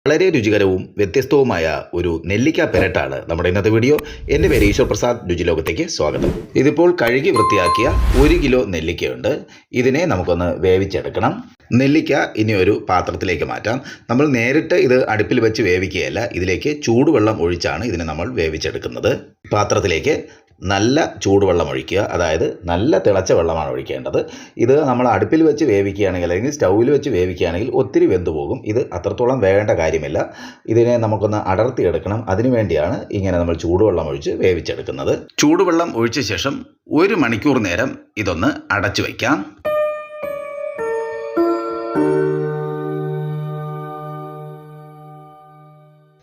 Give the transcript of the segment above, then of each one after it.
വളരെ രുചികരവും വ്യത്യസ്തവുമായ ഒരു നെല്ലിക്ക പെരട്ടാണ് നമ്മുടെ ഇന്നത്തെ വീഡിയോ. എൻ്റെ പേര് ഈശ്വർ പ്രസാദ്. രുചിലോകത്തേക്ക് സ്വാഗതം. ഇതിപ്പോൾ കഴുകി വൃത്തിയാക്കിയ 1 കിലോ നെല്ലിക്കയുണ്ട്. ഇതിനെ നമുക്കൊന്ന് വേവിച്ചെടുക്കണം. നെല്ലിക്ക ഇനി ഒരു പാത്രത്തിലേക്ക് മാറ്റാം. നമ്മൾ നേരിട്ട് ഇത് അടുപ്പിൽ വെച്ച് വേവിക്കുകയല്ല, ഇതിലേക്ക് ചൂടുവെള്ളം ഒഴിച്ചാണ് ഇതിനെ നമ്മൾ വേവിച്ചെടുക്കുന്നത്. പാത്രത്തിലേക്ക് നല്ല ചൂടുവെള്ളം ഒഴിക്കുക, അതായത് നല്ല തിളച്ച വെള്ളമാണ് ഒഴിക്കേണ്ടത്. ഇത് നമ്മൾ അടുപ്പിൽ വെച്ച് വേവിക്കുകയാണെങ്കിൽ അല്ലെങ്കിൽ സ്റ്റൗവിൽ വെച്ച് വേവിക്കുകയാണെങ്കിൽ ഒത്തിരി വെന്തു പോകും. ഇത് അത്രത്തോളം വേണ്ട കാര്യമില്ല. ഇതിനെ നമുക്കൊന്ന് അടർത്തിയെടുക്കണം. അതിനുവേണ്ടിയാണ് ഇങ്ങനെ നമ്മൾ ചൂടുവെള്ളം ഒഴിച്ച് വേവിച്ചെടുക്കുന്നത്. ചൂടുവെള്ളം ഒഴിച്ച ശേഷം 1 മണിക്കൂർ നേരം ഇതൊന്ന് അടച്ചു വയ്ക്കാം.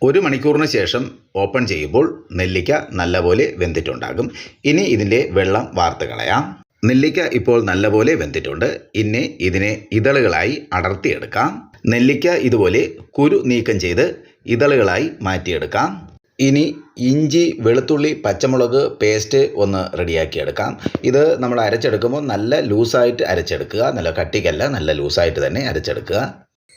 ഒരു മണിക്കൂറിന് ശേഷം ഓപ്പൺ ചെയ്യുമ്പോൾ നെല്ലിക്ക നല്ലപോലെ വെന്തിട്ടുണ്ടാകും. ഇനി ഇതിൻ്റെ വെള്ളം വാർത്ത് കളയാം. നെല്ലിക്ക ഇപ്പോൾ നല്ലപോലെ വെന്തിട്ടുണ്ട്. ഇനി ഇതിനെ ഇതളുകളായി അടർത്തിയെടുക്കാം. നെല്ലിക്ക ഇതുപോലെ കുരു നീക്കം ചെയ്ത് ഇതളുകളായി മാറ്റിയെടുക്കാം. ഇനി ഇഞ്ചി, വെളുത്തുള്ളി, പച്ചമുളക് പേസ്റ്റ് ഒന്ന് റെഡിയാക്കിയെടുക്കാം. ഇത് നമ്മൾ അരച്ചെടുക്കുമ്പോൾ നല്ല ലൂസായിട്ട് അരച്ചെടുക്കുക, നല്ല കട്ടിക്കല്ല, നല്ല ലൂസായിട്ട് തന്നെ അരച്ചെടുക്കുക.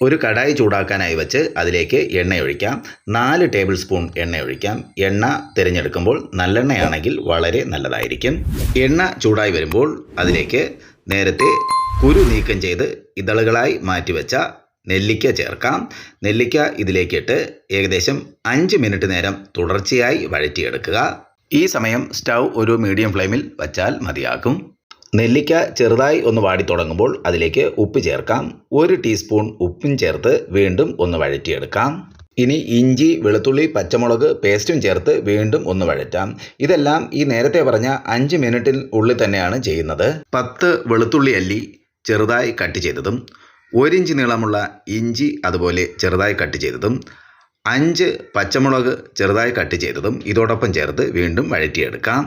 ഒരു കടായി ചൂടാക്കാനായി വെച്ച് അതിലേക്ക് എണ്ണ ഒഴിക്കാം. 4 ടേബിൾ സ്പൂൺ എണ്ണ ഒഴിക്കാം. എണ്ണ തിരഞ്ഞെടുക്കുമ്പോൾ നല്ലെണ്ണയാണെങ്കിൽ വളരെ നല്ലതായിരിക്കും. എണ്ണ ചൂടായി വരുമ്പോൾ അതിലേക്ക് നേരത്തെ കുരു നീക്കം ചെയ്ത് ഇതളുകളായി മാറ്റിവെച്ച നെല്ലിക്ക ചേർക്കാം. നെല്ലിക്ക ഇതിലേക്കിട്ട് ഏകദേശം 5 മിനിറ്റ് നേരം തുടർച്ചയായി വഴറ്റിയെടുക്കുക. ഈ സമയം സ്റ്റൗ ഒരു മീഡിയം ഫ്ലെയിമിൽ വച്ചാൽ മതിയാകും. നെല്ലിക്ക ചെറുതായി ഒന്ന് വാടി തുടങ്ങുമ്പോൾ അതിലേക്ക് ഉപ്പ് ചേർക്കാം. 1 ടീസ്പൂൺ ഉപ്പും ചേർത്ത് വീണ്ടും ഒന്ന് വഴറ്റിയെടുക്കാം. ഇനി ഇഞ്ചി, വെളുത്തുള്ളി, പച്ചമുളക് പേസ്റ്റും ചേർത്ത് വീണ്ടും ഒന്ന് വഴറ്റാം. ഇതെല്ലാം ഈ നേരത്തെ പറഞ്ഞ 5 മിനിറ്റിന് ഉള്ളിൽ തന്നെയാണ് ചെയ്യുന്നത്. 10 വെളുത്തുള്ളി അല്ലി ചെറുതായി കട്ട് ചെയ്തതും 1 ഇഞ്ച് നീളമുള്ള ഇഞ്ചി അതുപോലെ ചെറുതായി കട്ട് ചെയ്തതും 5 പച്ചമുളക് ചെറുതായി കട്ട് ചെയ്തതും ഇതോടൊപ്പം ചേർത്ത് വീണ്ടും വഴറ്റിയെടുക്കാം.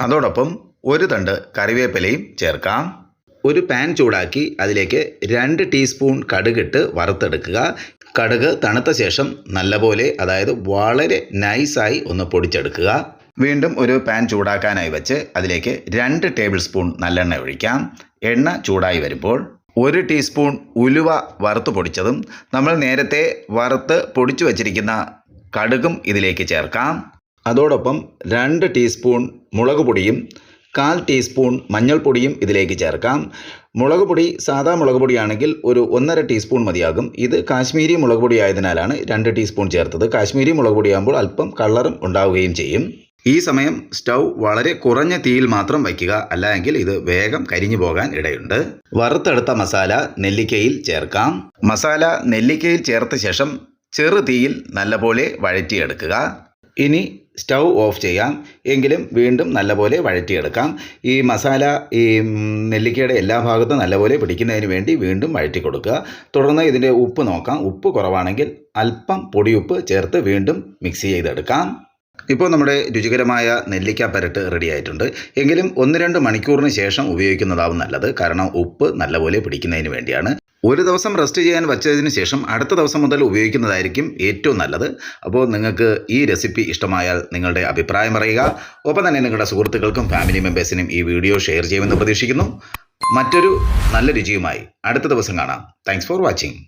അതോടൊപ്പം 1 തണ്ട് കറിവേപ്പിലയും ചേർക്കാം. ഒരു പാൻ ചൂടാക്കി അതിലേക്ക് 2 ടീസ്പൂൺ കടുകിട്ട് വറുത്തെടുക്കുക. കടുക് തണുത്ത ശേഷം നല്ലപോലെ, അതായത് വളരെ നൈസായി ഒന്ന് പൊടിച്ചെടുക്കുക. വീണ്ടും ഒരു പാൻ ചൂടാക്കാനായി വെച്ച് അതിലേക്ക് 2 ടേബിൾ സ്പൂൺ നല്ലെണ്ണ ഒഴിക്കാം. എണ്ണ ചൂടായി വരുമ്പോൾ 1 ടീസ്പൂൺ ഉലുവ വറുത്ത് പൊടിച്ചതും നമ്മൾ നേരത്തെ വറുത്ത് പൊടിച്ചു വച്ചിരിക്കുന്ന കടുകും ഇതിലേക്ക് ചേർക്കാം. അതോടൊപ്പം 2 ടീസ്പൂൺ മുളക് പൊടിയും 1/4 ടീസ്പൂൺ മഞ്ഞൾപ്പൊടിയും ഇതിലേക്ക് ചേർക്കാം. മുളക് പൊടി സാധാ മുളക് പൊടിയാണെങ്കിൽ ഒരു 1.5 ടീസ്പൂൺ മതിയാകും. ഇത് കാശ്മീരി മുളക് പൊടി ആയതിനാലാണ് 2 ടീസ്പൂൺ ചേർത്തത്. കാശ്മീരി മുളക് പൊടിയാകുമ്പോൾ അല്പം കളറും ഉണ്ടാവുകയും ചെയ്യും. ഈ സമയം സ്റ്റൗ വളരെ കുറഞ്ഞ തീയിൽ മാത്രം വയ്ക്കുക, അല്ലെങ്കിൽ ഇത് വേഗം കരിഞ്ഞു പോകാൻ ഇടയുണ്ട്. വറുത്തെടുത്ത മസാല നെല്ലിക്കയിൽ ചേർക്കാം. മസാല നെല്ലിക്കയിൽ ചേർത്ത ശേഷം ചെറു തീയിൽ നല്ലപോലെ വഴറ്റിയെടുക്കുക. ഇനി സ്റ്റൗ ഓഫ് ചെയ്യാം. എങ്കിലും വീണ്ടും നല്ലപോലെ വഴറ്റിയെടുക്കാം. ഈ മസാല ഈ നെല്ലിക്കയുടെ എല്ലാ ഭാഗത്തും നല്ലപോലെ പിടിക്കുന്നതിന് വേണ്ടി വീണ്ടും വഴറ്റി കൊടുക്കുക. തുടർന്ന് ഇതിൻ്റെ ഉപ്പ് നോക്കാം. ഉപ്പ് കുറവാണെങ്കിൽ അല്പം പൊടിയുപ്പ് ചേർത്ത് വീണ്ടും മിക്സ് ചെയ്തെടുക്കാം. ഇപ്പോൾ നമ്മുടെ രുചികരമായ നെല്ലിക്ക പെരട്ട് റെഡി ആയിട്ടുണ്ട്. എങ്കിലും 1-2 മണിക്കൂറിന് ശേഷം ഉപയോഗിക്കുന്നതാവും നല്ലത്. കാരണം ഉപ്പ് നല്ലപോലെ പിടിക്കുന്നതിന് വേണ്ടിയാണ്. ഒരു ദിവസം റെസ്റ്റ് ചെയ്യാൻ വച്ചതിന് ശേഷം അടുത്ത ദിവസം മുതൽ ഉപയോഗിക്കുന്നതായിരിക്കും ഏറ്റവും നല്ലത്. അപ്പോൾ നിങ്ങൾക്ക് ഈ റെസിപ്പി ഇഷ്ടമായാൽ നിങ്ങളുടെ അഭിപ്രായം അറിയുക. ഒപ്പം തന്നെ നിങ്ങളുടെ സുഹൃത്തുക്കൾക്കും ഫാമിലി മെമ്പേഴ്സിനും ഈ വീഡിയോ ഷെയർ ചെയ്യുമെന്ന് പ്രതീക്ഷിക്കുന്നു. മറ്റൊരു നല്ല രുചിയുമായി അടുത്ത ദിവസം കാണാം. Thanks for watching.